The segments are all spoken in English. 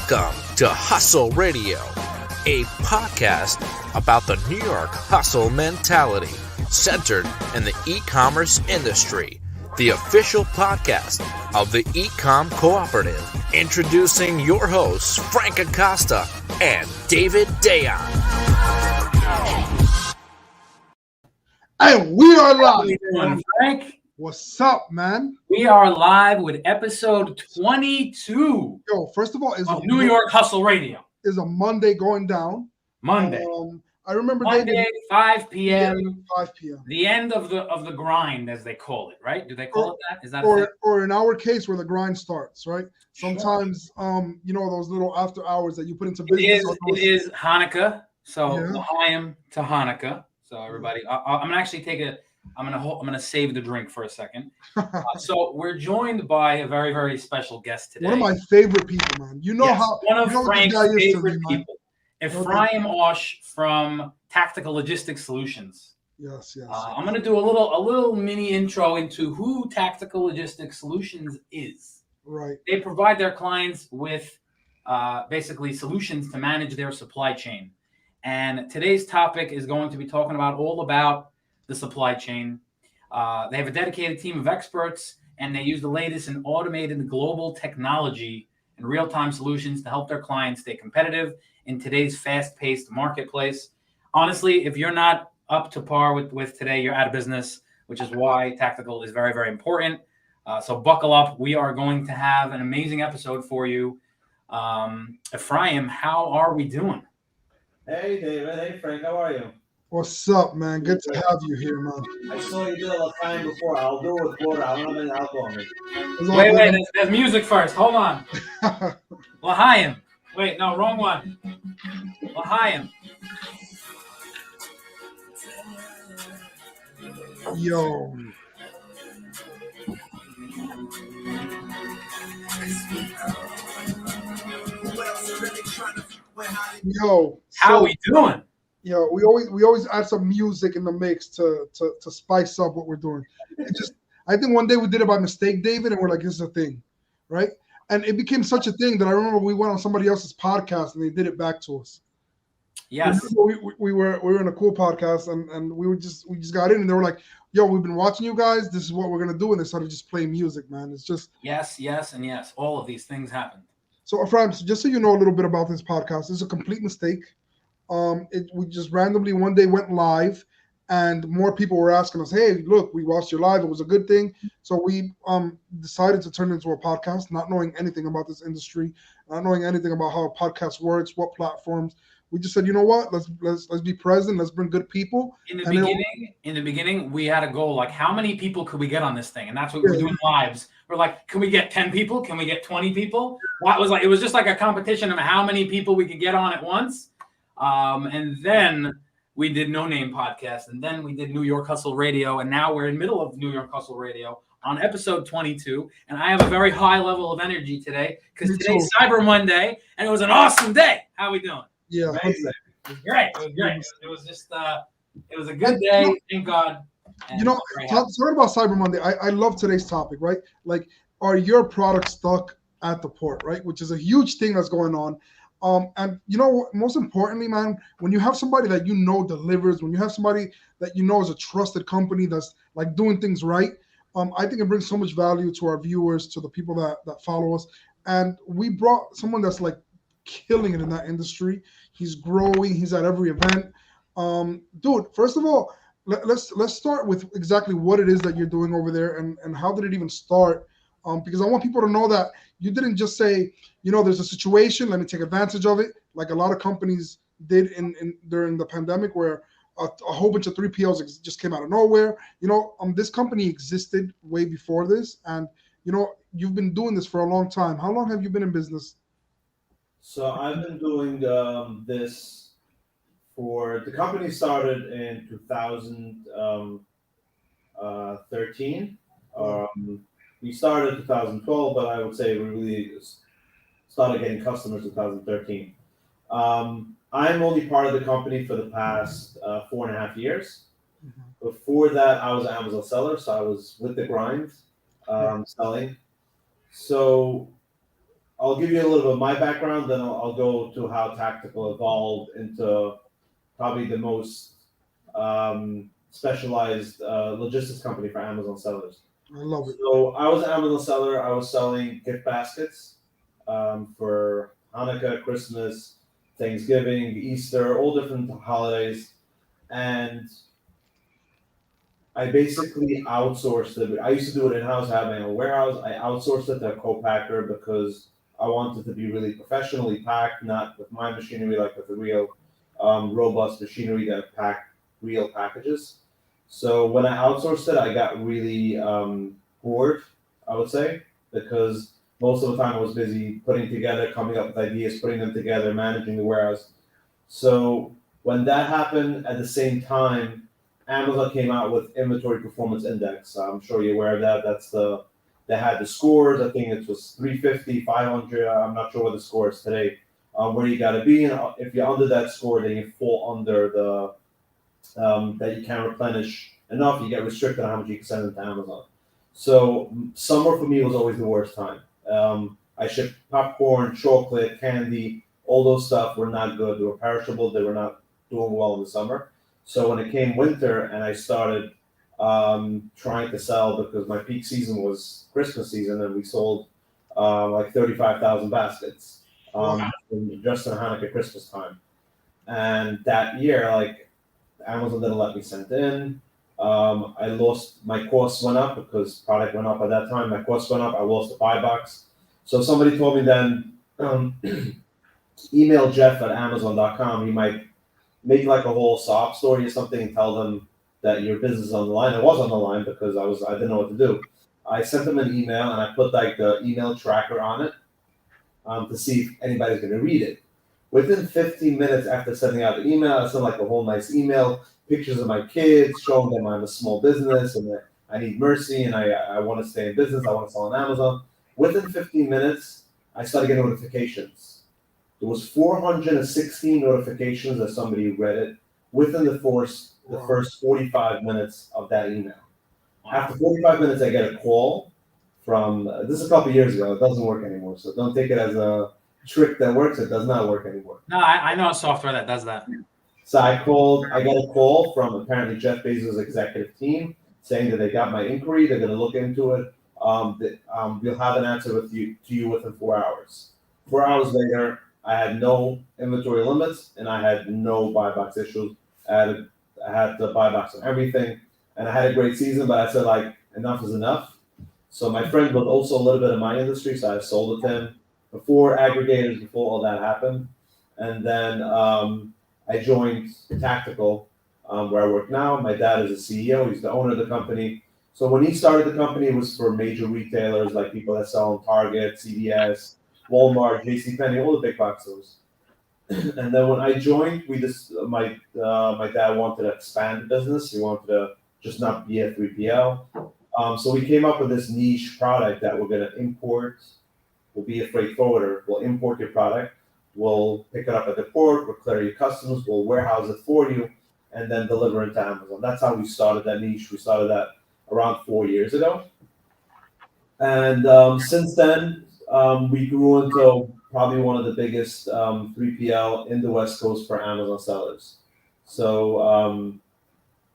Welcome to Hustle Radio, a podcast about the New York hustle mentality centered in the e-commerce industry, the official podcast of the E-Com Cooperative. Introducing your hosts, Frank Acosta and David Dayon. And we are live. How you doing, Frank? What's up, man? We are live with episode 22 Yo, first of all, of New York Hustle Radio. Is a Monday going down. Monday. I remember Monday, 5 p.m. 5 p.m. The end of the grind, as they call it, right? Do they call it that? Is that or in our case, where the grind starts, right? Sometimes, those little after hours that you put into business. It is Hanukkah, so L'chaim to Hanukkah. So everybody, I'm gonna actually I'm gonna save the drink for a second. So we're joined by a very, very special guest today. One of my favorite people, man. One of Frank's favorite people, Ephraim Ausch from Tactical Logistics Solutions. Yes. I'm gonna do a little mini intro into who Tactical Logistics Solutions is. Right. They provide their clients with basically solutions to manage their supply chain. And today's topic is going to be talking all about the supply chain. They have a dedicated team of experts, and they use the latest in automated global technology and real-time solutions to help their clients stay competitive in today's fast-paced marketplace. Honestly, if you're not up to par with today, you're out of business, which is why Tactical is very, very important. So buckle up. We are going to have an amazing episode for you. Ephraim, how are we doing? Hey, David. Hey, Frank. How are you? What's up, man? Good to have you here, man. I saw you did a time before. I'll do it with water. I don't have any alcohol in it. Wait. There's music first. Hold on. L'chaim. Wait, no, wrong one. L'chaim. Yo. How we doing? Yo, we always add some music in the mix to spice up what we're doing. I think one day we did it by mistake, David, and we're like, this is a thing, right? And it became such a thing that I remember we went on somebody else's podcast and they did it back to us. Yes. We were in a cool podcast and we just got in and they were like, yo, we've been watching you guys. This is what we're gonna do, and they started just playing music, man. It's just yes, and yes. All of these things happened. So, Ephraim, just so you know a little bit about this podcast, it's a complete mistake. We just randomly one day went live, and more people were asking us, "Hey, look, we watched your live. It was a good thing." So we decided to turn it into a podcast, not knowing anything about this industry, not knowing anything about how a podcast works, what platforms. We just said, you know what? Let's be present. Let's bring good people. In the beginning, we had a goal like, how many people could we get on this thing? And that's what we were doing lives. We're like, can we get 10 people? Can we get 20 people? It was just like a competition of how many people we could get on at once. And then we did No Name Podcast, and then we did New York Hustle Radio, and now we're in the middle of New York Hustle Radio on episode 22. And I have a very high level of energy today because today's Cyber Monday, and it was an awesome day. How are we doing? Yeah, amazing. It was great. It was just it was a good day. Thank God. Talking about Cyber Monday, I love today's topic, right? Like, are your products stuck at the port, right? Which is a huge thing that's going on. And most importantly, man, when you have somebody that delivers, when you have somebody that is a trusted company that's like doing things right, I think it brings so much value to our viewers, to the people that follow us. And we brought someone that's like killing it in that industry. He's growing. He's at every event. Dude, first of all, let's start with exactly what it is that you're doing over there and how did it even start? Because I want people to know that you didn't just say, there's a situation, let me take advantage of it, like a lot of companies did during the pandemic, where a whole bunch of 3PLs just came out of nowhere. This company existed way before this, and you've been doing this for a long time. How long have you been in business? So I've been doing this the company started in 2013. We started in 2012, but I would say we really started getting customers in 2013. I'm only part of the company for the past 4.5 years. Mm-hmm. Before that, I was an Amazon seller, so I was with the grind, selling. So I'll give you a little bit of my background, then I'll go to how Tactical evolved into probably the most specialized logistics company for Amazon sellers. I love it. So I was an Amazon seller. I was selling gift baskets for Hanukkah, Christmas, Thanksgiving, Easter, all different holidays. And I basically outsourced it. I used to do it in-house, I had my own warehouse. I outsourced it to a co-packer because I wanted to be really professionally packed, not with my machinery, like with the real robust machinery that pack real packages. So when I outsourced it, I got really bored, I would say, because most of the time I was busy putting together, coming up with ideas, putting them together, managing the warehouse. So when that happened, at the same time, Amazon came out with Inventory Performance Index. I'm sure you're aware of that. They had the scores. I think it was 350, 500. I'm not sure what the score is today. Where you got to be, and if you're under that score, then you fall under the that you can't replenish enough. You get restricted on how much you can send into Amazon. So summer for me was always the worst time. I shipped popcorn, chocolate, candy. All those stuff were not good. They were perishable. They were not doing well in the summer. So when it came winter and I started trying to sell, because my peak season was Christmas season, and we sold like 35,000 baskets just in Hanukkah Christmas time. And that year, like, Amazon didn't let me send in. I lost, my costs went up because product went up at that time. My costs went up. I lost the buy box. So somebody told me then, email Jeff at Amazon.com. He might make like a whole sob story or something and tell them that your business is on the line. It was on the line because I didn't know what to do. I sent them an email and I put like the email tracker on it to see if anybody's going to read it. Within 15 minutes after sending out the email, I sent like a whole nice email, pictures of my kids, showing them I'm a small business and that I need mercy and I want to stay in business. I want to sell on Amazon. Within 15 minutes, I started getting notifications. There was 416 notifications that somebody read it within the first 45 minutes of that email. After 45 minutes, I get a call from, this is a couple years ago. It doesn't work anymore. So don't take it as a trick that works. It does not work anymore. No, I know a software that does that. So I got a call from apparently Jeff Bezos' executive team saying that they got my inquiry. They're going to look into it. We'll have an answer to you within 4 hours. 4 hours later, I had no inventory limits and I had no buy box issues. I had the buy box on everything, and I had a great season. But I said, like, enough is enough. So my friend was also a little bit in my industry, so I sold it to him before aggregators, before all that happened. And then I joined Tactical, where I work now. My dad is the CEO. He's the owner of the company. So when he started the company, it was for major retailers, like people that sell in Target, CVS, Walmart, JCPenney, all the big box stores. And then when I joined, my dad wanted to expand the business. He wanted to just not be a 3PL. So we came up with this niche product that we're going to import. We'll be a freight forwarder. We'll import your product. We'll pick it up at the port. We'll clear your customs. We'll warehouse it for you, and then deliver it to Amazon. That's how we started that niche. We started that around 4 years ago. And since then, we grew into probably one of the biggest 3PL in the West Coast for Amazon sellers. So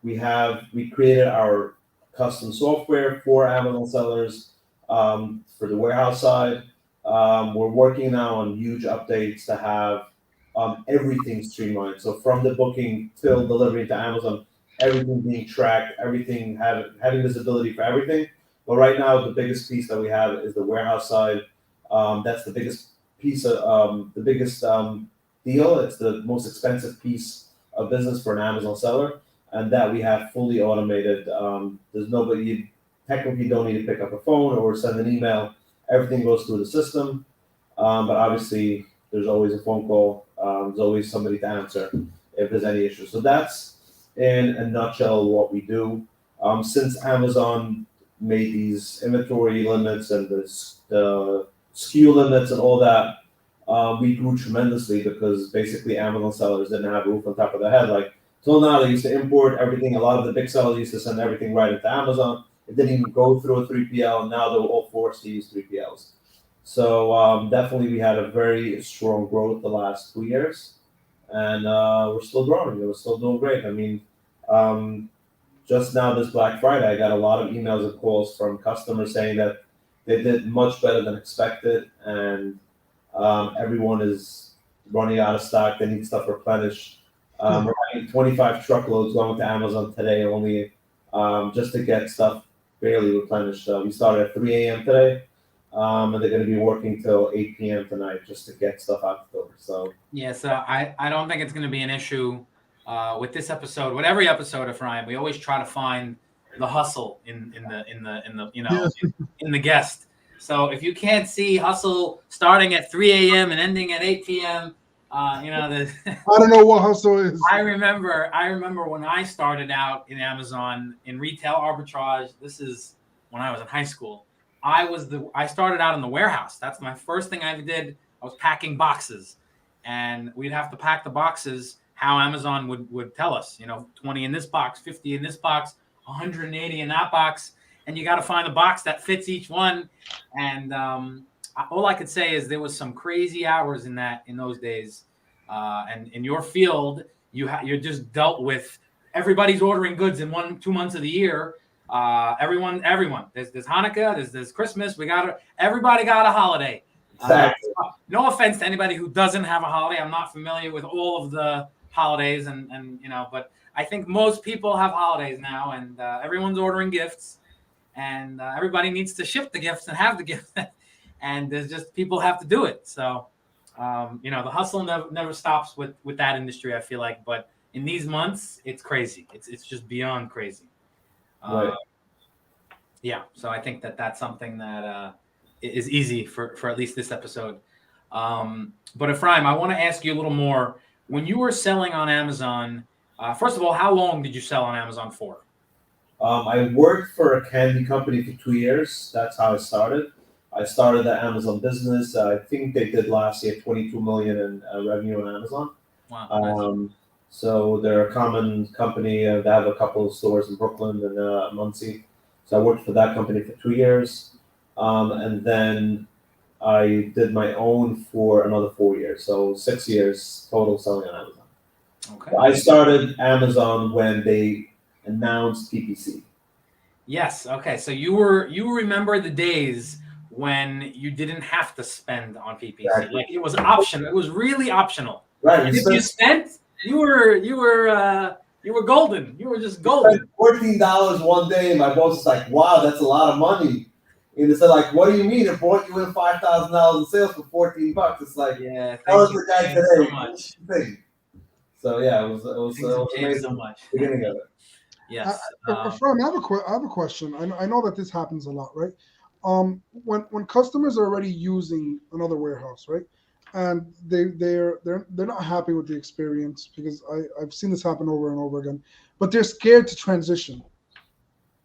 we created our custom software for Amazon sellers for the warehouse side. We're working now on huge updates to have everything streamlined. So from the booking till delivery to Amazon, everything being tracked, everything having visibility for everything. But right now, the biggest piece that we have is the warehouse side. That's the biggest piece of the biggest deal. It's the most expensive piece of business for an Amazon seller, and that we have fully automated. There's nobody, you technically don't need to pick up a phone or send an email. Everything goes through the system, but obviously there's always a phone call. There's always somebody to answer if there's any issues. So that's in a nutshell what we do. Since Amazon made these inventory limits and the SKU limits and all that, we grew tremendously because basically Amazon sellers didn't have a roof on top of their head. Like, till now, they used to import everything. A lot of the big sellers used to send everything right into Amazon. It didn't even go through a 3PL, and now they're all forced to use 3PLs. So definitely we had a very strong growth the last 2 years, and we're still growing. We're still doing great. I mean, um, just now this Black Friday, I got a lot of emails and calls from customers saying that they did much better than expected, and everyone is running out of stock. They need stuff replenished. We're having 25 truckloads going to Amazon today only, just to get stuff barely replenished. We started at 3 a.m. today, and they're going to be working till 8 p.m. tonight just to get stuff out the door. So yeah, so I don't think it's going to be an issue with this episode. With every episode of Ryan, we always try to find the hustle in the guest. So if you can't see hustle starting at 3 a.m. and ending at 8 p.m., I don't know what hustle is. I remember when I started out in Amazon in retail arbitrage. This is when I was in high school. I started out in the warehouse. That's my first thing I ever did. I was packing boxes, and we'd have to pack the boxes how Amazon would tell us. 20 in this box, 50 in this box, 180 in that box, and you got to find the box that fits each one. And all I could say is there was some crazy hours in those days. And in your field, you're just dealt with everybody's ordering goods in 1-2 months of the year. Everyone. There's Hanukkah. There's Christmas. Everybody got a holiday. exactly. No offense to anybody who doesn't have a holiday. I'm not familiar with all of the holidays, but I think most people have holidays now, and everyone's ordering gifts, and everybody needs to ship the gifts and have the gifts, and there's just people have to do it. So, the hustle never stops with that industry, I feel like. But in these months, it's crazy. It's just beyond crazy. Right. Yeah. So I think that's something that is easy for at least this episode. But Ephraim, I want to ask you a little more. When you were selling on Amazon, first of all, how long did you sell on Amazon for? I worked for a candy company for 2 years. That's how I started. I started the Amazon business. I think they did last year 22 million in revenue on Amazon. Wow. Nice. So they're a common company. They have a couple of stores in Brooklyn and Muncie. So I worked for that company for 2 years, and then I did my own for another 4 years. So 6 years total selling on Amazon. Okay. I started Amazon when they announced PPC. Yes. Okay. So you remember the days when you didn't have to spend on PPC. Exactly. Like it was optional. It was really optional. Right. And if you spent, you were golden. You were just golden. $14 one day, and my boss was like, "Wow, that's a lot of money." And it's like, "What do you mean? It brought you in $5,000 in sales for $14?" It's like, yeah, tell us the guy today. So much. So yeah, it was amazing. So much. Beginning of it. Yes. Ephraim, I have a question. I know that this happens a lot, right? When customers are already using another warehouse, right, and they're not happy with the experience, because I've seen this happen over and over again, but they're scared to transition.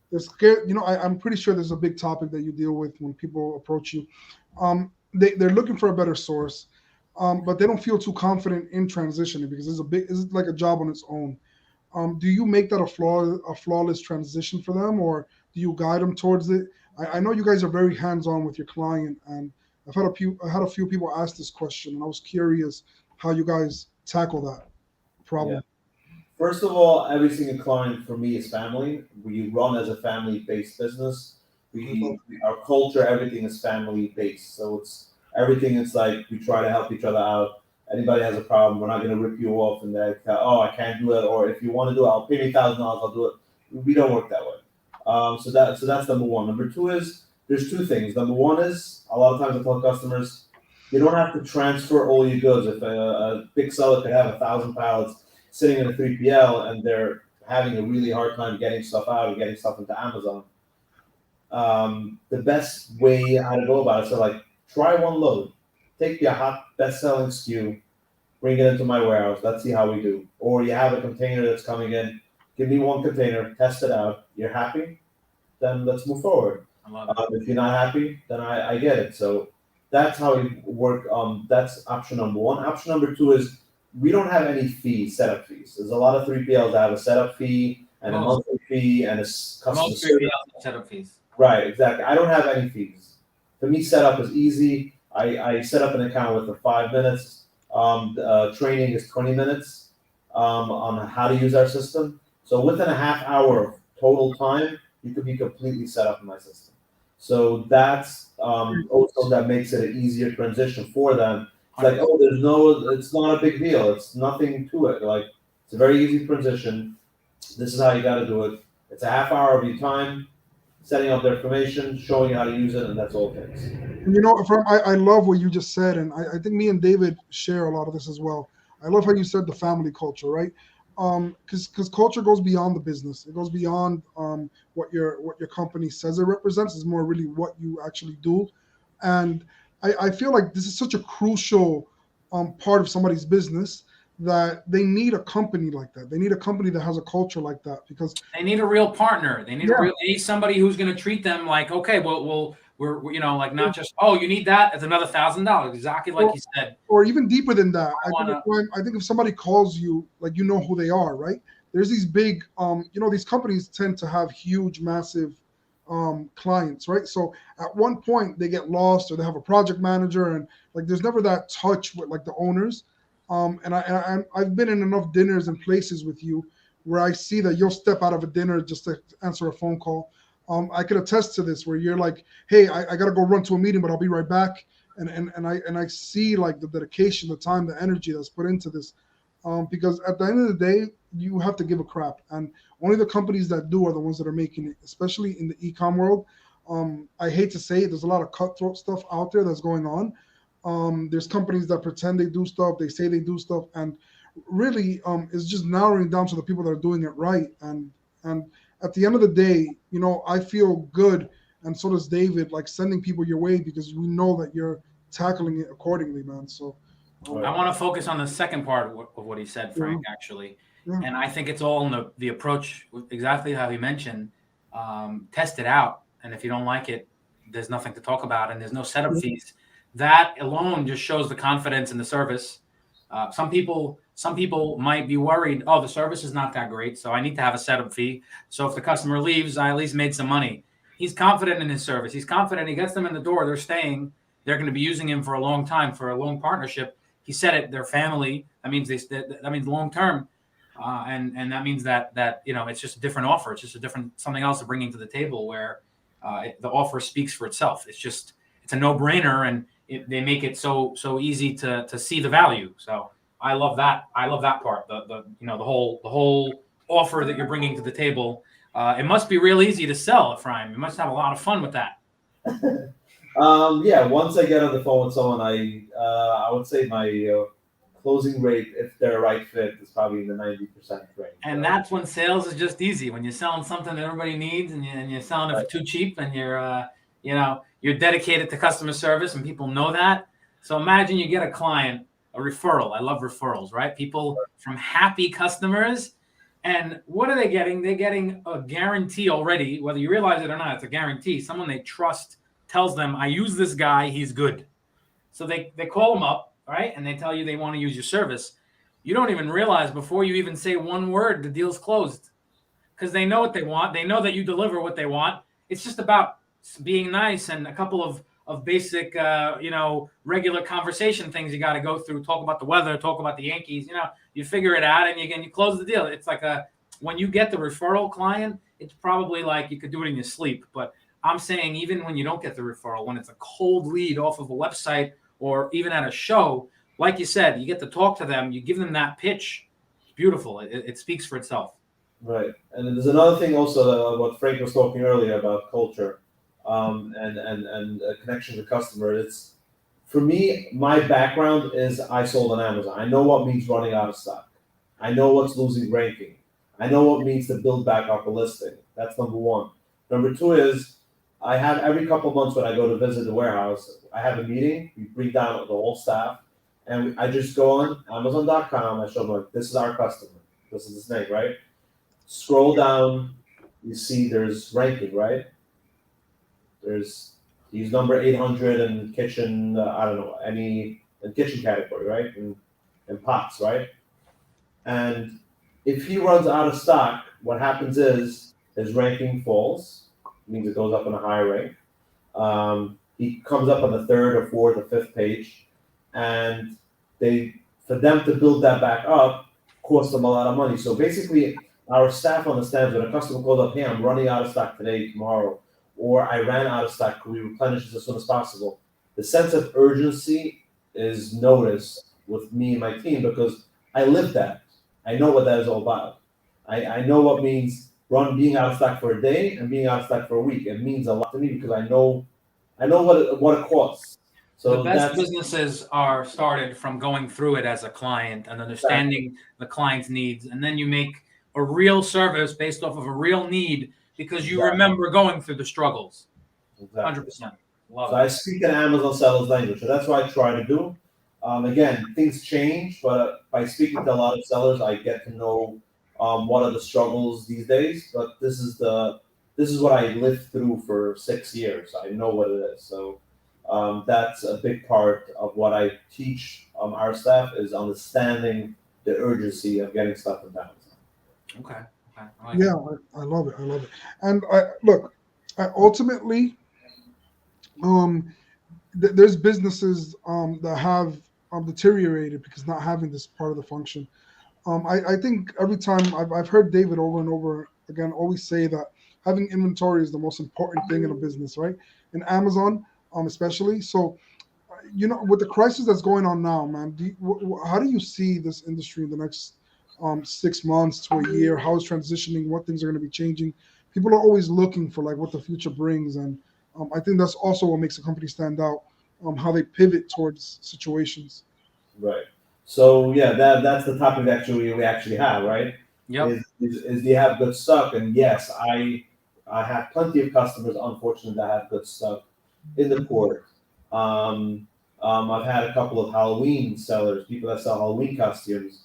They're scared. I'm pretty sure there's a big topic that you deal with when people approach you. They're looking for a better source, but they don't feel too confident in transitioning because it's like a job on its own. Do you make that a flawless transition for them, or do you guide them towards it? I know you guys are very hands-on with your client, and I had a few people ask this question, and I was curious how you guys tackle that problem. Yeah. First of all, every single client for me is family. We run as a family-based business. Our culture, everything is family-based. So everything is like we try to help each other out. Anybody has a problem, we're not going to rip you off and like, I can't do it, or if you want to do it, I'll pay me $1,000, I'll do it. We don't work that way. So that's number one. Number two is there's two things. Number one is a lot of times I tell customers you don't have to transfer all your goods. If a big seller could have 1,000 pallets sitting in a 3PL and they're having a really hard time getting stuff out or getting stuff into Amazon, the best way how to go about it. So like try one load. Take your hot best-selling SKU, bring it into my warehouse. Let's see how we do. Or you have a container that's coming in. Give me one container, test it out. You're happy? Then let's move forward. If you're not happy, then I get it. So that's how we work. That's option number one. Option number two is we don't have any fees, setup fees. There's a lot of 3PLs that have a setup fee and a monthly fee and a customer service. Setup fees. Right, exactly. I don't have any fees. For me, setup is easy. I set up an account within 5 minutes. Training is 20 minutes on how to use our system. So within a half hour of total time, you could be completely set up in my system. So that's also that makes it an easier transition for them. It's like, oh, it's not a big deal. It's nothing to it. Like, it's a very easy transition. This is how you got to do it. It's a half hour of your time, setting up the information, showing you how to use it, and that's all it takes. And I love what you just said, and I think me and David share a lot of this as well. I love how you said the family culture, right? Because culture goes beyond the business. It goes beyond what your company says it represents. It's more really what you actually do. And I feel like this is such a crucial part of somebody's business that they need a company like that. They need a company that has a culture like that, because they need a real partner. They need somebody who's going to treat them like, okay, well, we're like not just, oh, you need that, it's another $1,000, exactly like you said. Or even deeper than that. I think if somebody calls you, like, you know who they are, right? There's these big, these companies tend to have huge, massive clients, right? So at one point they get lost, or they have a project manager, and like there's never that touch with like the owners. And I've been in enough dinners and places with you where I see that you'll step out of a dinner just to answer a phone call. I could attest to this, where you're like, hey, I got to go run to a meeting, but I'll be right back. And I see like the dedication, the time, the energy that's put into this. Because at the end of the day, you have to give a crap. And only the companies that do are the ones that are making it, especially in the e-com world. I hate to say it, there's a lot of cutthroat stuff out there that's going on. There's companies that pretend they do stuff, they say they do stuff, and really it's just narrowing down to the people that are doing it right. And at the end of the day, I feel good, and so does David, like sending people your way, because we know that you're tackling it accordingly, man. So I want to focus on the second part of what he said, Frank, actually. Yeah. And I think it's all in the approach, exactly how he mentioned. Test it out, and if you don't like it, there's nothing to talk about, and there's no setup fees. That alone just shows the confidence in the service. Some people might be worried, oh, the service is not that great, so I need to have a setup fee. So if the customer leaves, I at least made some money. He's confident in his service. He's confident. He gets them in the door. They're staying. They're going to be using him for a long time, for a long partnership. He said it. Their family. That means that means long term, and that means that it's just a different offer. It's just a different something else they're bringing to the table, where the offer speaks for itself. It's a no-brainer, and they make it so easy to see the value. So I love that. I love that part. The whole offer that you're bringing to the table. It must be real easy to sell, Ephraim. You must have a lot of fun with that. Once I get on the phone with someone, I would say my closing rate, if they're a right fit, is probably in the 90% range. And that's when sales is just easy. When you're selling something that everybody needs, and you're selling it for too cheap, and you're dedicated to customer service, and people know that. So imagine you get a client, a referral. I love referrals, right? People from happy customers. And what are they getting? They're getting a guarantee already, whether you realize it or not. It's a guarantee. Someone they trust tells them, I use this guy, he's good. So they call them up, right? And they tell you they want to use your service. You don't even realize before you even say one word, the deal's closed. Because they know what they want. They know that you deliver what they want. It's just about being nice and a couple of basic, regular conversation things you got to go through. Talk about the weather, talk about the Yankees. You figure it out, and you close the deal. It's like when you get the referral client, it's probably like you could do it in your sleep. But I'm saying even when you don't get the referral, when it's a cold lead off of a website or even at a show, like you said, you get to talk to them, you give them that pitch. It's beautiful. It speaks for itself. Right. And there's another thing also, what Frank was talking earlier about culture. And a connection to customer. It's, for me, my background is I sold on Amazon. I know what means running out of stock. I know what's losing ranking. I know what means to build back up a listing. That's number one. Number two is I have every couple of months when I go to visit the warehouse, I have a meeting. We bring down the whole staff, and I just go on Amazon.com. I show them, like, this is our customer. This is his name, right? Scroll down, you see there's ranking, right? He's number 800 in kitchen, in kitchen category, right? In pots, right? And if he runs out of stock, what happens is his ranking falls, means it goes up in a higher rank. he comes up on the third or fourth or fifth page, and for them to build that back up costs them a lot of money. So basically, our staff understands when a customer calls up, hey, I'm running out of stock today, tomorrow, or I ran out of stock, can we replenish this as soon as possible? The sense of urgency is noticed with me and my team because I live that. I know what that is all about. I know what means being out of stock for a day and being out of stock for a week. It means a lot to me because I know what it costs. So the best businesses are started from going through it as a client and understanding the client's needs, and then you make a real service based off of a real need because you remember going through the struggles. 100%. Love so it. I speak an Amazon seller's language, so that's what I try to do. Again, things change, but by speaking to a lot of sellers, I get to know what are the struggles these days. But this is what I lived through for 6 years. I know what it is. So that's a big part of what I teach our staff is understanding the urgency of getting stuff in balance. Okay. I love it. And ultimately, there's businesses that have deteriorated because not having this part of the function. I think every time I've heard David over and over again always say that having inventory is the most important thing in a business, right? In Amazon, especially. So, with the crisis that's going on now, man, how do you see this industry in the next 6 months to a year? How it's transitioning? What things are going to be changing? People are always looking for like what the future brings, and I think that's also what makes a company stand out. How they pivot towards situations. Right. So yeah, that's the topic that we actually have, right? Yep. Is do you have good stock? And yes, I have plenty of customers, unfortunately, that have good stuff in the port. I've had a couple of Halloween sellers, people that sell Halloween costumes,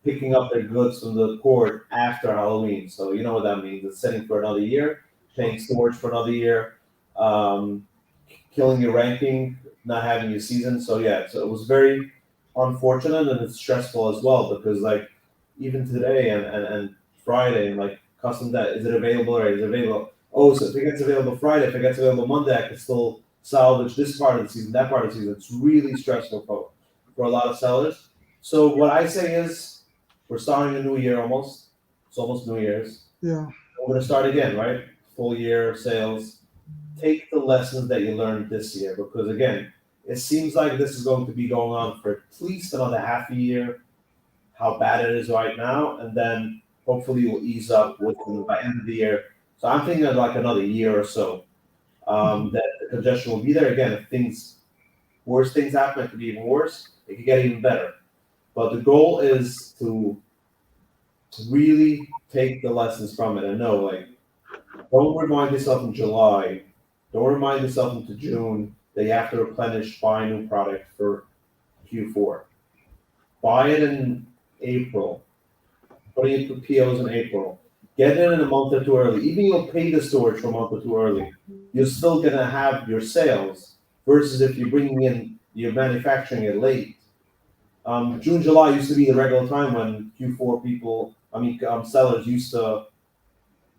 picking up their goods from the port after Halloween. So you know what that means. It's sitting for another year, paying storage for another year, killing your ranking, not having your season. So yeah, so it was very unfortunate and it's stressful as well because like even today and Friday and like custom that is it available or is it available? Oh, so if it gets available Friday, if it gets available Monday, I can still salvage this part of the season, that part of the season. It's really stressful for a lot of sellers. So what I say is we're starting a new year almost. It's almost New Year's. Yeah. We're gonna start again, right? Full year sales. Take the lessons that you learned this year because again, it seems like this is going to be going on for at least another half a year, how bad it is right now, and then hopefully we'll ease up by end of the year. So I'm thinking of like another year or so that the congestion will be there. Again, if worse things happen, it could be even worse. It could get even better. But the goal is to really take the lessons from it and know, like, don't remind yourself in July, don't remind yourself into June that you have to replenish, buy a new product for Q4. Buy it in April. Put in your POs in April. Get it in a month or two early. Even you'll pay the storage for a month or two early. You're still gonna have your sales versus if you're manufacturing it late. June, July used to be the regular time when sellers used to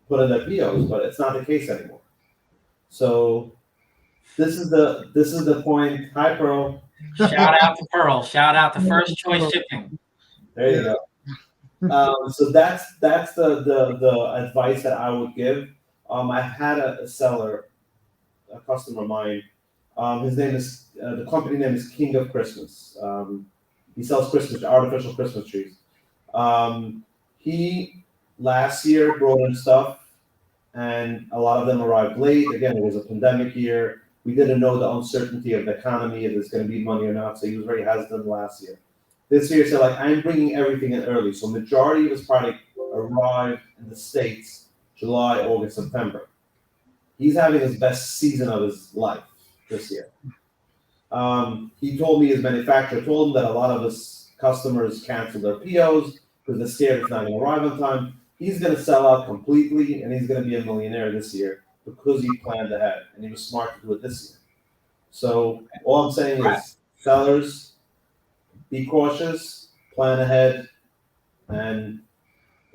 put in their POs, but it's not the case anymore. So this is the point. Hi, Pearl. Shout out to Pearl. Shout out to First Choice Shipping. There you go. So that's the advice that I would give. I had a seller, a customer of mine. His name is the company name is King of Christmas. He sells artificial Christmas trees. He last year brought in stuff, and a lot of them arrived late. Again, it was a pandemic year. We didn't know the uncertainty of the economy, if there's going to be money or not. So he was very hesitant last year. This year, he said, like, I'm bringing everything in early. So majority of his product arrived in the States July, August, September. He's having his best season of his life this year. He told me his manufacturer told him that a lot of his customers canceled their POs because they're scared it's not going to arrive on time. He's going to sell out completely, and he's going to be a millionaire this year because he planned ahead, and he was smart to do it this year. So all I'm saying is, sellers, be cautious, plan ahead, and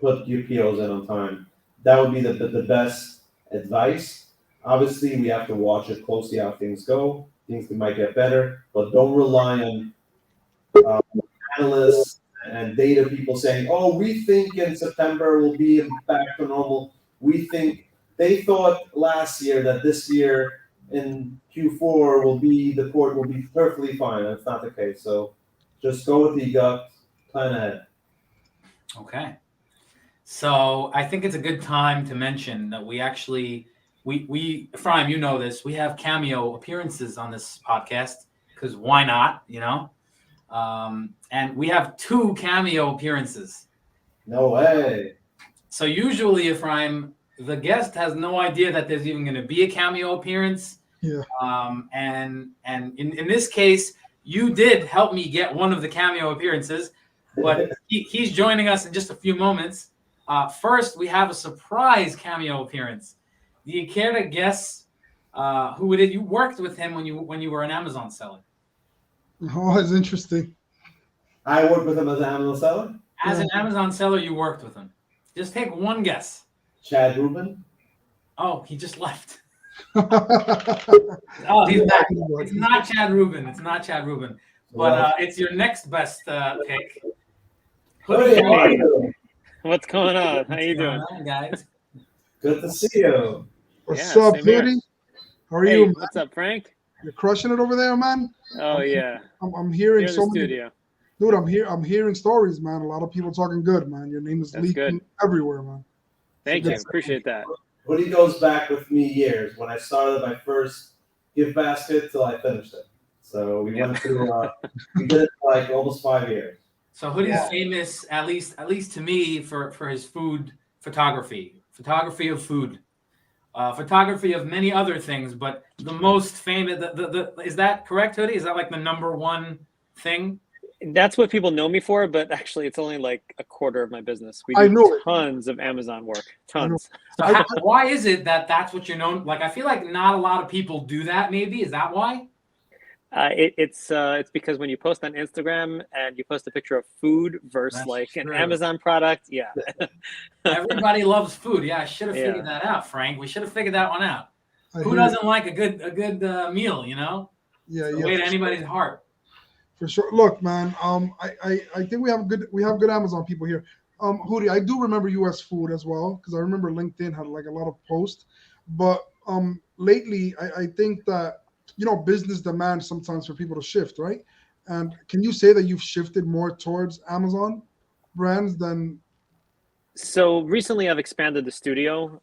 put your POs in on time. That would be the best advice. Obviously, we have to watch it closely how things go. Things might get better, but don't rely on analysts and data people saying, "Oh, we think in September we'll be back to normal." We think they thought last year that this year in Q4 the port will be perfectly fine. That's not the case. So just go with the gut, plan ahead. Okay. So I think it's a good time to mention that we actually, Ephraim, you know this, we have cameo appearances on this podcast because why not, and we have 2 cameo appearances. No way. So usually, Ephraim, the guest has no idea that there's even going to be a cameo appearance. Yeah. And in this case, you did help me get one of the cameo appearances, but he's joining us in just a few moments. First, we have a surprise cameo appearance. Do you care to guess who it is? You worked with him when you were an Amazon seller. Oh, it's interesting. I worked with him as an Amazon seller. As an Amazon seller, you worked with him. Just take one guess. Chad Rubin. Oh, he just left. Oh, he's back. It's not Chad Rubin. It's not Chad Rubin. But it's your next best pick. What's going on? How you doing, guys? Good to see you. What's up, Speedy? How are you? What's up, Frank? You're crushing it over there, man. Oh yeah. I'm hearing so many. Studio. Dude, I'm hearing stories, man. A lot of people talking good, man. Your name is leaking everywhere, man. Thank you. Appreciate that. Hoodie goes back with me years. When I started my first gift basket till I finished it. So we went through. We did it for like almost 5 years. So Hoodie's famous, at least to me, for his food photography of food, photography of many other things, but the most famous. Is that correct, Hoodie? Is that like the number one thing? That's what people know me for, but actually, it's only like a quarter of my business. We do tons of Amazon work, tons. So why is it that that's what you're known? Like, I feel like not a lot of people do that. Maybe is that why? It's because when you post on Instagram and you post a picture of food versus an Amazon product, everybody loves food. Yeah, I should have figured that out, Frank. We should have figured that one out. Who doesn't like a good meal? Yeah, the way to anybody's heart. For sure. Look, man. I think we have good Amazon people here. Hoodie, I do remember U.S. food as well because I remember LinkedIn had like a lot of posts, but lately I think that business demands sometimes for people to shift, right? And can you say that you've shifted more towards Amazon brands than? So recently I've expanded the studio.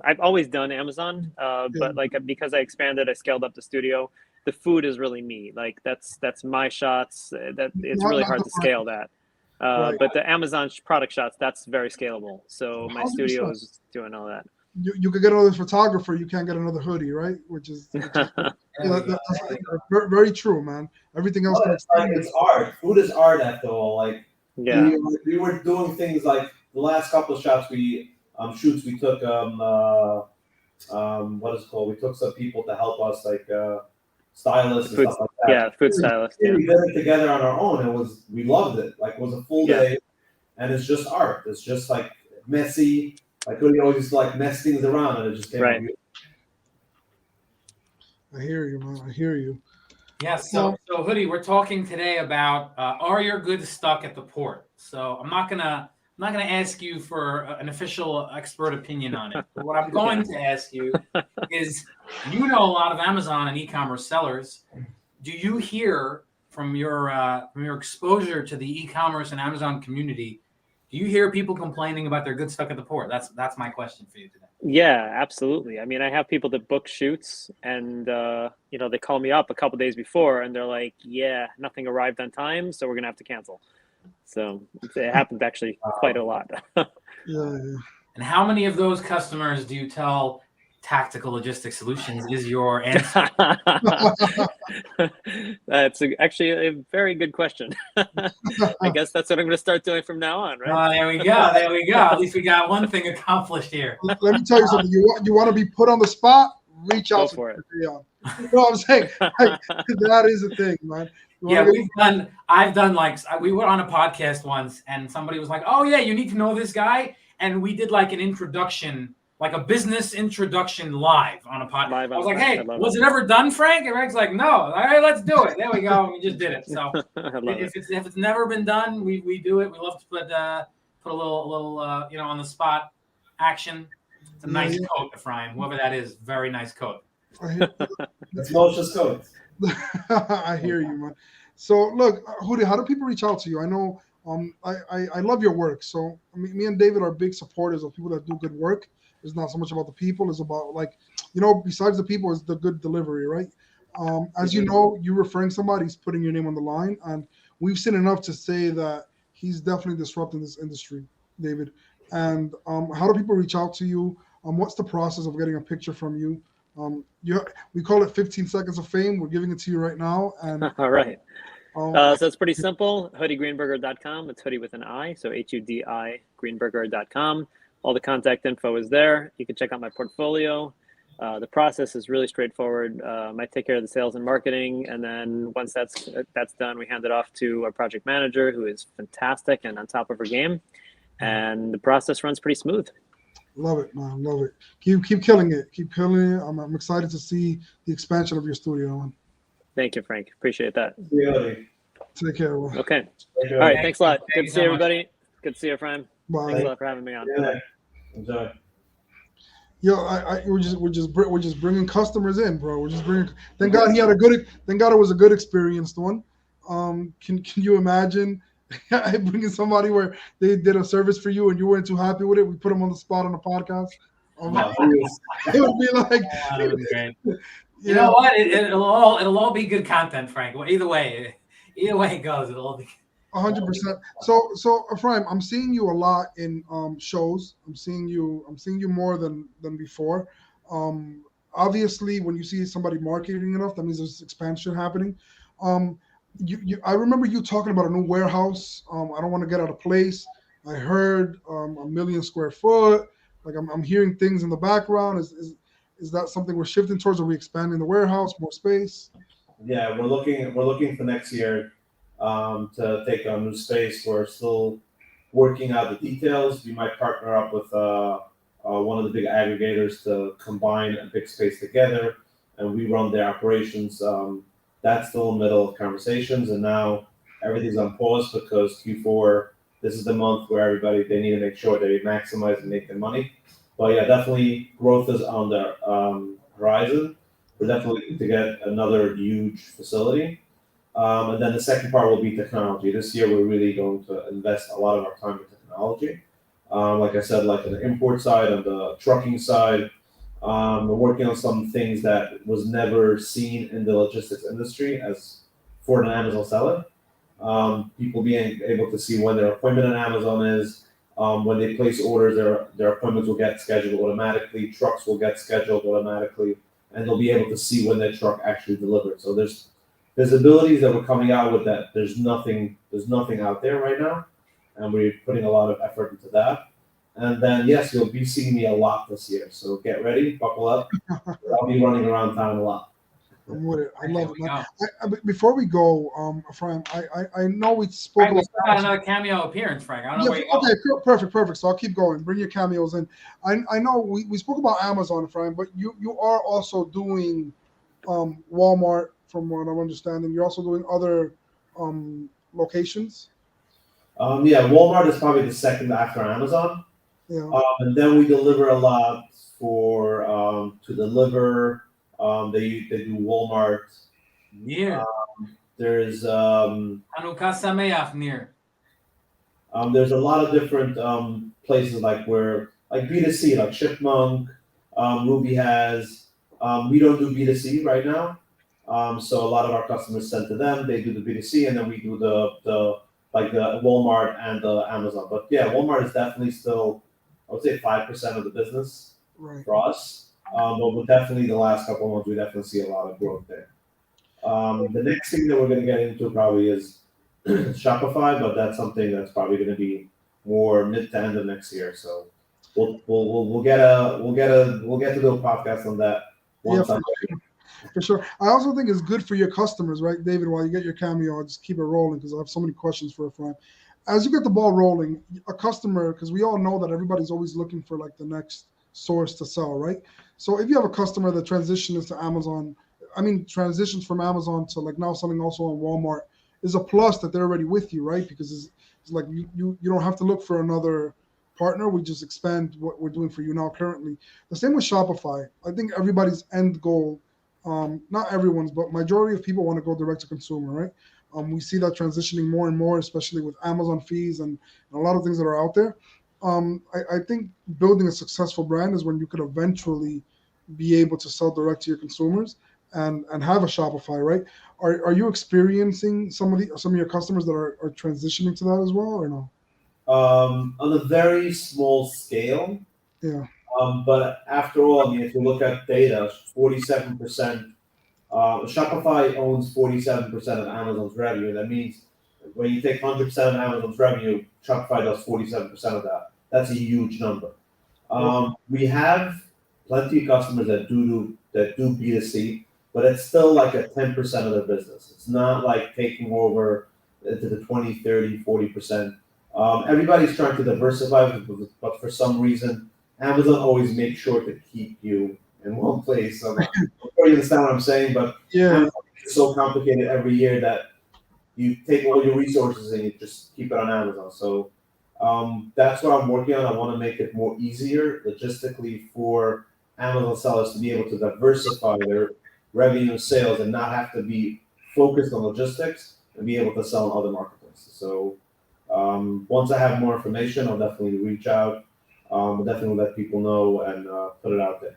I've always done Amazon, but because I expanded, I scaled up the studio. The food is really me. Like that's my shots. That it's really hard to scale that. But the Amazon product shots, that's very scalable. So my 100%. Studio is doing all that. You could get another photographer. You can't get another Hoodie, right? Which is that's very true, man. Everything else. It's art. Food is art after all. Like we were doing things like the last couple of shots shoots we took what is it called? We took some people to help us stylists and stuff like that. Yeah, food stylists. Yeah. We did it together on our own. We loved it. Like it was a full day, and it's just art. It's just like messy. Like Hoodie always used to like mess things around, and it just came out. I hear you, man. I hear you. Yeah. So Hoodie, we're talking today about are your goods stuck at the port? So I'm not gonna ask you for an official expert opinion on it. But what I'm going to ask you is, a lot of Amazon and e-commerce sellers. Do you hear from your exposure to the e-commerce and Amazon community? Do you hear people complaining about their goods stuck at the port? That's my question for you today. Yeah, absolutely. I mean, I have people that book shoots, and they call me up a couple days before, and they're like, "Yeah, nothing arrived on time, so we're gonna have to cancel." So it happened actually quite a lot. Yeah. And how many of those customers do you tell Tactical Logistics Solutions is your answer? That's actually a very good question. I guess that's what I'm going to start doing from now on, right? Oh, there we go. There we go. At least we got one thing accomplished here. Let me tell you something. You want to be put on the spot? Reach out for it. You know what I'm saying? That is a thing, man. Yeah, I've done we were on a podcast once and somebody was like, "Oh yeah, you need to know this guy." And we did like an introduction like a business introduction live on a podcast. Live I was on like, a- hey, I love was it. it ever done, Frank? And Frank's like, no. All right, let's do it. There we go. We just did it. So I love if it. it's never been done, we do it. We love to put a little on the spot action. It's a nice coat, Ephraim. Whoever that is, very nice coat. It's Moshe's coat. I hear you, man. So look, Hudi, how do people reach out to you? I know I love your work. So me and David are big supporters of people that do good work. It's not so much about the people, it's about besides the people, it's the good delivery, right? As you know, you referring somebody, he's putting your name on the line, and we've seen enough to say that he's definitely disrupting this industry, David. And how do people reach out to you? What's the process of getting a picture from you? We call it 15 seconds of fame. We're giving it to you right now. And All right. So it's pretty simple. HudiGreenberger.com. It's Hoodie with an I, so HUDI Greenberger.com. All the contact info is there. You can check out my portfolio. The process is really straightforward. I take care of the sales and marketing, and then once that's done, we hand it off to our project manager, who is fantastic and on top of her game. And the process runs pretty smooth. Love it, man. Love it. Keep killing it. Keep killing it. I'm excited to see the expansion of your studio. Thank you, Frank. Appreciate that. Yeah. Take care. Man. Okay. All right. Thanks a lot. Good to see everybody. Good to see you, Ephraim. Bye. Thanks a lot for having me on. Yeah. Enjoy. Yo, we're just bringing customers in, bro. We're just bringing. Thank God it was a good experienced one. Can you imagine bringing somebody where they did a service for you and you weren't too happy with it? We put them on the spot on the podcast. It would be like. That would be great. You know what? It'll all be good content, Frank. Well, either way it goes, it'll all be. 100%. So Ephraim, I'm seeing you a lot in shows. I'm seeing you more than before. Obviously, when you see somebody marketing enough, that means there's expansion happening. I remember you talking about a new warehouse. I don't want to get out of place. I heard 1 million square foot. Like I'm hearing things in the background. Is that something we're shifting towards? Are we expanding the warehouse, more space? Yeah, we're looking for next year to take on new space. We're still working out the details. We might partner up with one of the big aggregators to combine a big space together, and we run their operations. That's still in the middle of conversations, and now everything's on pause because Q4, this is the month where they need to make sure they maximize and make their money. But yeah, definitely growth is on the horizon. We're definitely looking to get another huge facility. And then the second part will be technology. This year, we're really going to invest a lot of our time in technology. Like I said, like on the import side, on the trucking side, we're working on some things that was never seen in the logistics industry as for an Amazon seller. People being able to see when their appointment on Amazon is, when they place orders, their appointments will get scheduled automatically, trucks will get scheduled automatically, and they'll be able to see when their truck actually delivered. So there's abilities that we're coming out with that there's nothing out there right now, and we're putting a lot of effort into that. And then yes, you'll be seeing me a lot this year. So get ready, buckle up. I'll be running around town a lot. I'm with it. I love it, man. Before we go, Ephraim, I know we spoke Frank, about. we got another cameo appearance, Frank. I don't know where you okay, perfect. So I'll keep going. Bring your cameos in. I know we spoke about Amazon, Ephraim, but you are also doing Walmart, from what I'm understanding. You're also doing other locations. Yeah, Walmart is probably the second after Amazon. Yeah. And then we deliver a lot for to deliver. They do Walmart. Near. There's Hanukkah Sameach near. There's a lot of different places like B2C, like Chipmunk, Ruby has. We don't do B2C right now. So a lot of our customers send to them. They do the B2C, and then we do the Walmart and the Amazon. But yeah, Walmart is definitely still, I would say, 5% of the business for us. But we're definitely the last couple of months, we definitely see a lot of growth there. The next thing that we're going to get into probably is Shopify, but that's something that's probably going to be more mid to end of next year. So we'll get to do a podcast on that once I'm ready. For sure. I also think it's good for your customers, right, David? While you get your cameo, I'll just keep it rolling because I have so many questions for Ephraim. As you get the ball rolling, a customer, because we all know that everybody's always looking for like the next source to sell, right? So if you have a customer that transitions to Amazon, transitions from Amazon to like now selling also on Walmart, is a plus that they're already with you, right? Because it's like you don't have to look for another partner. We just expand what we're doing for you now currently. The same with Shopify. I think everybody's end goal, not everyone's, but majority of people want to go direct to consumer, right? We see that transitioning more and more, especially with Amazon fees and a lot of things that are out there. I think building a successful brand is when you could eventually be able to sell direct to your consumers and have a Shopify, right? Are you experiencing some of your customers that are transitioning to that as well, or no? On a very small scale. Yeah. But after all, I mean, if you look at data, 47%, Shopify owns 47% of Amazon's revenue. That means when you take 100% of Amazon's revenue, Shopify does 47% of that. That's a huge number. We have plenty of customers that do B2C, but it's still like a 10% of their business. It's not like taking over to the 20, 30, 40%. Everybody's trying to diversify, but for some reason, Amazon always makes sure to keep you in one place. So, I'm sure you understand what I'm saying, but Yeah. Amazon is so complicated every year that you take all your resources and you just keep it on Amazon. So that's what I'm working on. I want to make it more easier logistically for Amazon sellers to be able to diversify their revenue and sales and not have to be focused on logistics and be able to sell in other marketplaces. So once I have more information, I'll definitely reach out. We'll definitely let people know and put it out there.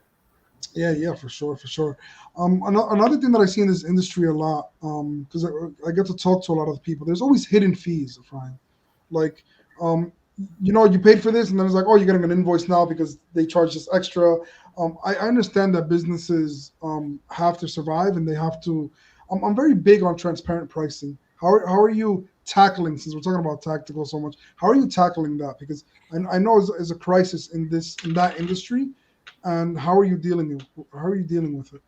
Yeah, for sure. Another thing that I see in this industry a lot, because I get to talk to a lot of the people. There's always hidden fees, Ephraim. Like, you paid for this, and then it's like, oh, you're getting an invoice now because they charge this extra. I understand that businesses have to survive, and they have to. I'm very big on transparent pricing. How are you tackling, since we're talking about tactical so much? How are you tackling that? Because I know it's a crisis in that industry. And how are you dealing with it?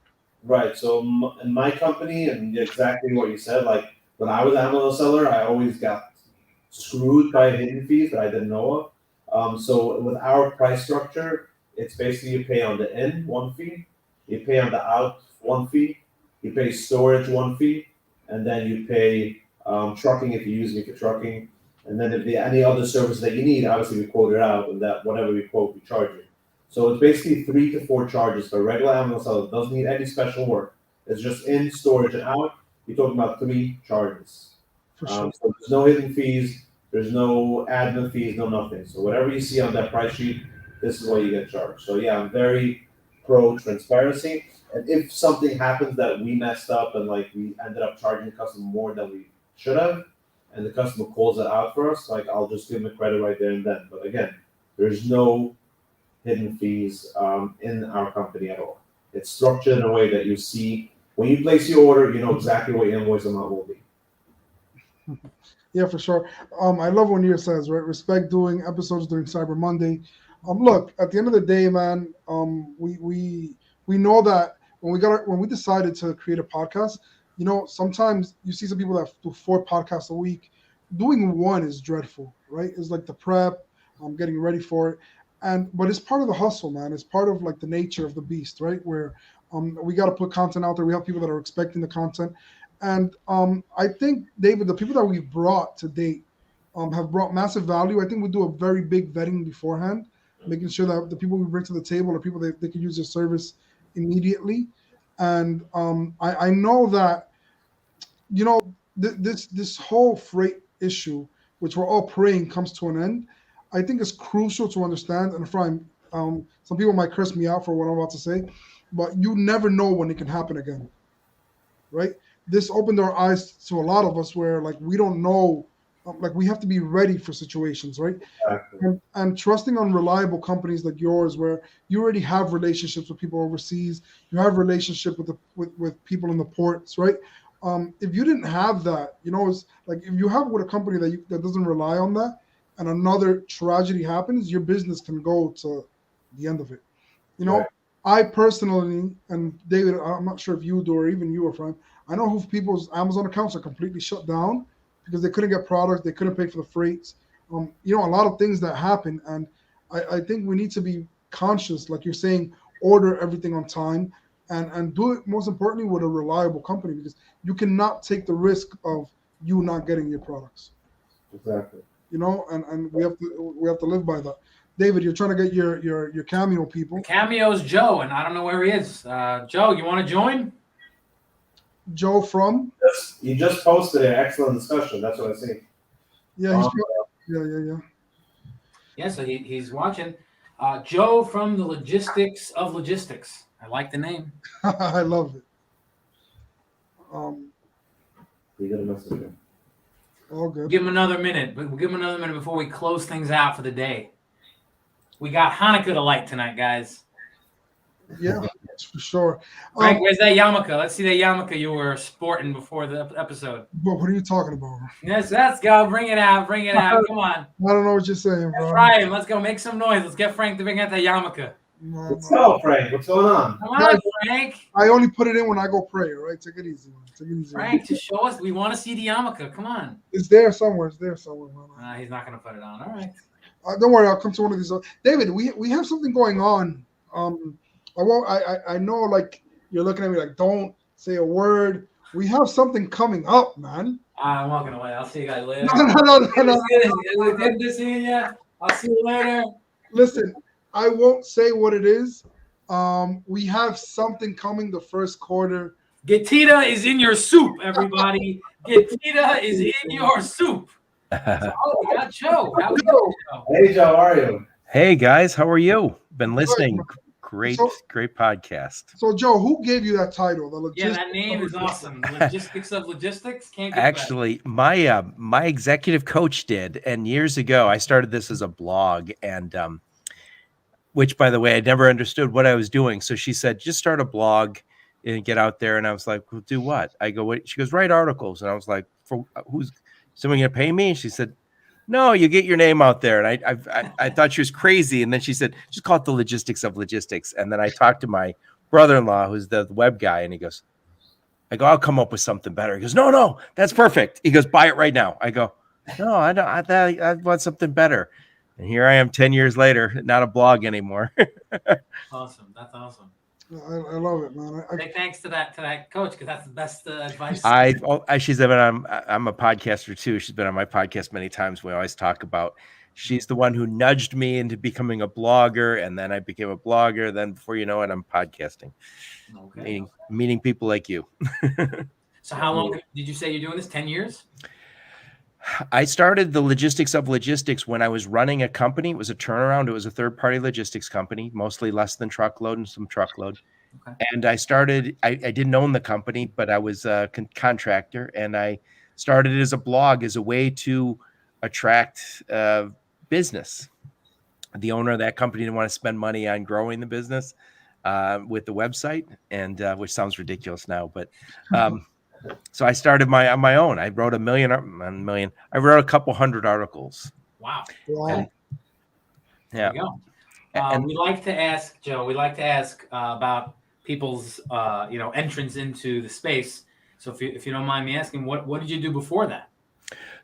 Right. So in my company, and exactly what you said, like when I was an Amazon seller, I always got screwed by hidden fees that I didn't know of. So with our price structure, it's basically you pay on the in one fee, you pay on the out one fee, you pay storage one fee, and then you pay trucking if you use me for trucking. And then if any other service that you need, obviously we quote it out, and that whatever we quote, we charge you. So it's basically 3 to 4 charges for a regular Amazon seller. It doesn't need any special work. It's just in, storage, and out. You're talking about 3 charges. For sure. So there's no hidden fees. There's no admin fees, no nothing. So whatever you see on that price sheet, this is what you get charged. So yeah, I'm very pro transparency. And if something happens that we messed up and like we ended up charging the customer more than we should have, and the customer calls it out for us, like I'll just give them a credit right there and then. But again, there's no hidden fees in our company at all. It's structured in a way that you see when you place your order, you know exactly what your invoice amount will be. Yeah, for sure. I love when Nir says, right, respect doing episodes during Cyber Monday. Look, at the end of the day, man, we know that when we decided to create a podcast, sometimes you see some people that do 4 podcasts a week. Doing one is dreadful, right? It's like the prep, getting ready for it. But it's part of the hustle, man. It's part of like the nature of the beast, right? Where we got to put content out there. We have people that are expecting the content. And I think, David, the people that we've brought to date have brought massive value. I think we do a very big vetting beforehand, making sure that the people we bring to the table are people that they can use their service immediately. And I know that, this whole freight issue, which we're all praying comes to an end, I think it's crucial to understand. And Ephraim, some people might curse me out for what I'm about to say, but you never know when it can happen again, right? This opened our eyes to a lot of us where like we don't know, like we have to be ready for situations, right? Exactly. And trusting on reliable companies like yours, where you already have relationships with people overseas, you have relationship with people in the ports, right? If you didn't have that, it's like if you have with a company that doesn't rely on that, and another tragedy happens, your business can go to the end of it. Right. I personally, and David, I'm not sure if you do or even you, Ephraim, I know who people's Amazon accounts are completely shut down because they couldn't get products, they couldn't pay for the freights. A lot of things that happen, and I think we need to be conscious, like you're saying, order everything on time, and do it most importantly with a reliable company, because you cannot take the risk of you not getting your products. Exactly. You know, and we have to live by that. David, you're trying to get your Cameo people. Cameo's Joe, and I don't know where he is. Joe, you want to join? Joe from? He just posted an excellent discussion. That's what I see. Yeah, yeah. Yeah, so he's watching. Joe from the Logistics of Logistics. I like the name. I love it. You got a message here. All good. Give him another minute. We'll give him another minute before we close things out for the day. We got Hanukkah to light tonight, guys. Yeah, for sure. Frank, where's that yarmulke? Let's see that yarmulke you were sporting before the episode. But what are you talking about? Yes, let's go. Bring it out. Bring it out. Come on. I don't know what you're saying, bro. Ryan, let's go. Make some noise. Let's get Frank to bring out that yarmulke. Let's go, Frank. What's going on? Come on, Frank. I only put it in when I go pray, all right? Take it easy, man. Take it easy. Frank, just show us. We want to see the yarmulke. Come on. It's there somewhere. Man. He's not going to put it on. All right. Don't worry. I'll come to one of these. David, we have something going on. I know, like, you're looking at me like, don't say a word. We have something coming up, man. I'm walking away. I'll see you guys later. No. Good to see you. I'll see you later. Listen, I won't say what it is. We have something coming the first quarter. Getita is in your soup, everybody. Getita is in your soup. Oh, we got Joe. How are you? Hey, Joe, how are you? Hey, guys. How are you? Been listening. Great podcast. So, Joe, who gave you that title? That name is awesome. Logistics of Logistics. Can't get Actually, my executive coach did, and years ago I started this as a blog, and which, by the way, I never understood what I was doing. So she said, just start a blog and get out there. And I was like, well, do what? I go, what? She goes, write articles. And I was like, for who's someone going to pay me? And she said, no, you get your name out there. And I thought she was crazy. And then she said, just call it the Logistics of Logistics. And then I talked to my brother-in-law, who's the web guy. And he goes, I go, I'll come up with something better. He goes, no, that's perfect. He goes, buy it right now. I go, no, I don't. I want something better. And here I am 10 years later, not a blog anymore. Awesome. That's awesome. I love it, man. Say thanks to that coach, because that's the best advice. She's been on. I'm a podcaster too. She's been on my podcast many times. We always talk about. She's the one who nudged me into becoming a blogger, and then I became a blogger. Then before you know it, I'm podcasting, meeting people like you. So how long did you say you're doing this? 10 years? I started the Logistics of Logistics when I was running a company. It was a turnaround. It was a third-party logistics company, mostly less than truckload and some truckload. Okay. And I started, I didn't own the company, but I was a contractor. And I started it as a blog as a way to attract business. The owner of that company didn't want to spend money on growing the business with the website, and which sounds ridiculous now, but so I started on my own. I wrote I wrote a couple hundred articles. Wow. Okay. Yeah. There you go. And we like to ask, Joe, about people's, entrance into the space. So if you don't mind me asking, what did you do before that?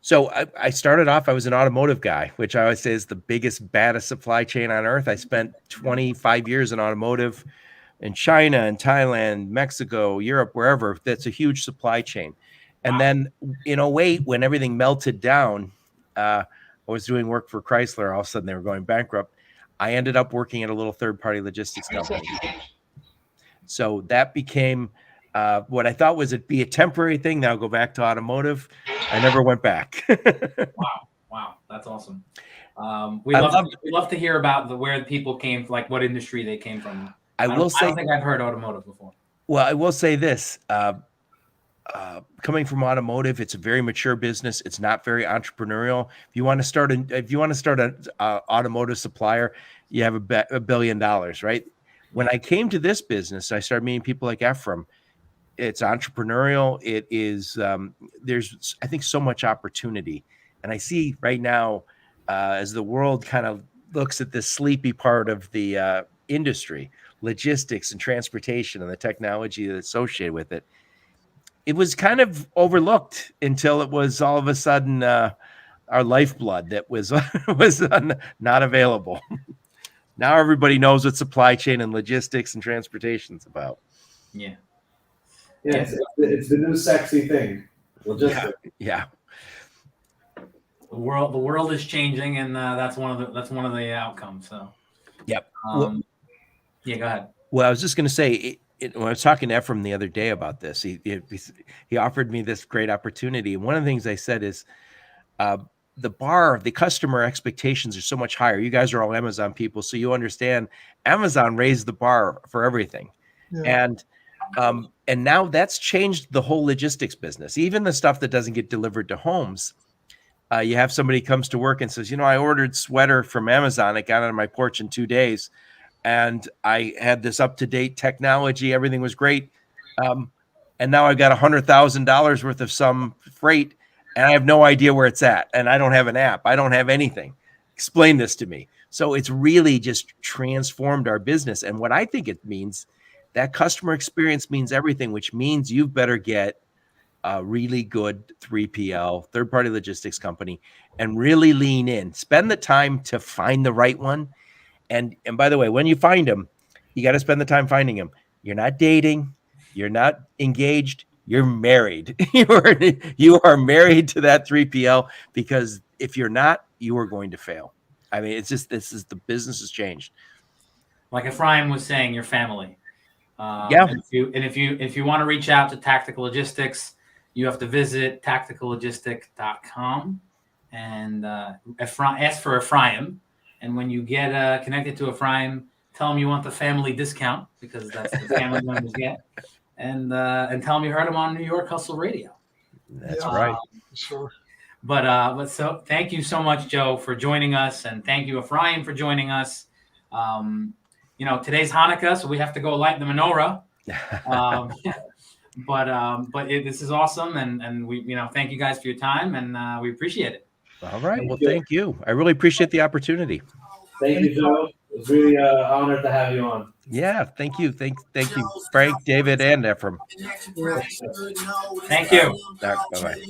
So I started off, I was an automotive guy, which I always say is the biggest, baddest supply chain on earth. I spent 25 years in automotive in China and Thailand, Mexico, Europe, wherever. That's a huge supply chain. And then in 2008, when everything melted down, I was doing work for Chrysler. All of a sudden they were going bankrupt. I ended up working at a little third-party logistics company. So that became what I thought was it'd be a temporary thing. Now I'll go back to automotive. I never went back. Wow. That's awesome. We love to hear about where people came, like what industry they came from. I don't think I've heard automotive before. Well, I will say this, coming from automotive, it's a very mature business. It's not very entrepreneurial. If you want to start an automotive supplier, you have $1 billion, right? When I came to this business, I started meeting people like Ephraim. It's entrepreneurial. It is, there's, I think, so much opportunity. And I see right now, as the world kind of looks at this sleepy part of the industry, logistics and transportation and the technology that's associated with it, it was kind of overlooked until it was all of a sudden our lifeblood that was not available. Now everybody knows what supply chain and logistics and transportation's about. Yeah. Yeah, it's the new sexy thing. Logistics. Yeah. The world is changing, and that's one of the outcomes. So. Yep. Yeah, go ahead. Well, I was just going to say, when I was talking to Ephraim the other day about this, he offered me this great opportunity. And one of the things I said is, the customer expectations are so much higher. You guys are all Amazon people, so you understand Amazon raised the bar for everything. Yeah. And now that's changed the whole logistics business, even the stuff that doesn't get delivered to homes. You have somebody comes to work and says, I ordered sweater from Amazon. It got on my porch in 2 days. And I had this up-to-date technology. Everything was great. And now I've got $100,000 worth of some freight, and I have no idea where it's at. And I don't have an app. I don't have anything. Explain this to me. So it's really just transformed our business. And what I think it means, that customer experience means everything, which means you better get a really good 3PL, third-party logistics company, and really lean in. Spend the time to find the right one. And by the way, when you find them, you got to spend the time finding them. You're not dating. You're not engaged. You're married. You are married to that 3PL, because if you're not, you are going to fail. I mean, the business has changed. Like Ephraim was saying, your family. Yeah. And if you want to reach out to Tactical Logistics, you have to visit tacticallogistic.com and ask for Ephraim. And when you get connected to Ephraim, tell him you want the family discount, because that's the family members get. And tell him you heard him on New York Hustle Radio. That's right. Sure. But so thank you so much, Joe, for joining us, and thank you, Ephraim, for joining us. Today's Hanukkah, so we have to go light the menorah. But this is awesome, and we thank you guys for your time, and we appreciate it. All right. Well, thank you. I really appreciate the opportunity. Thank you, Joe. It was really honored to have you on. Yeah, thank you. Thank you, Frank, David, and Ephraim. Thank you. Bye-bye.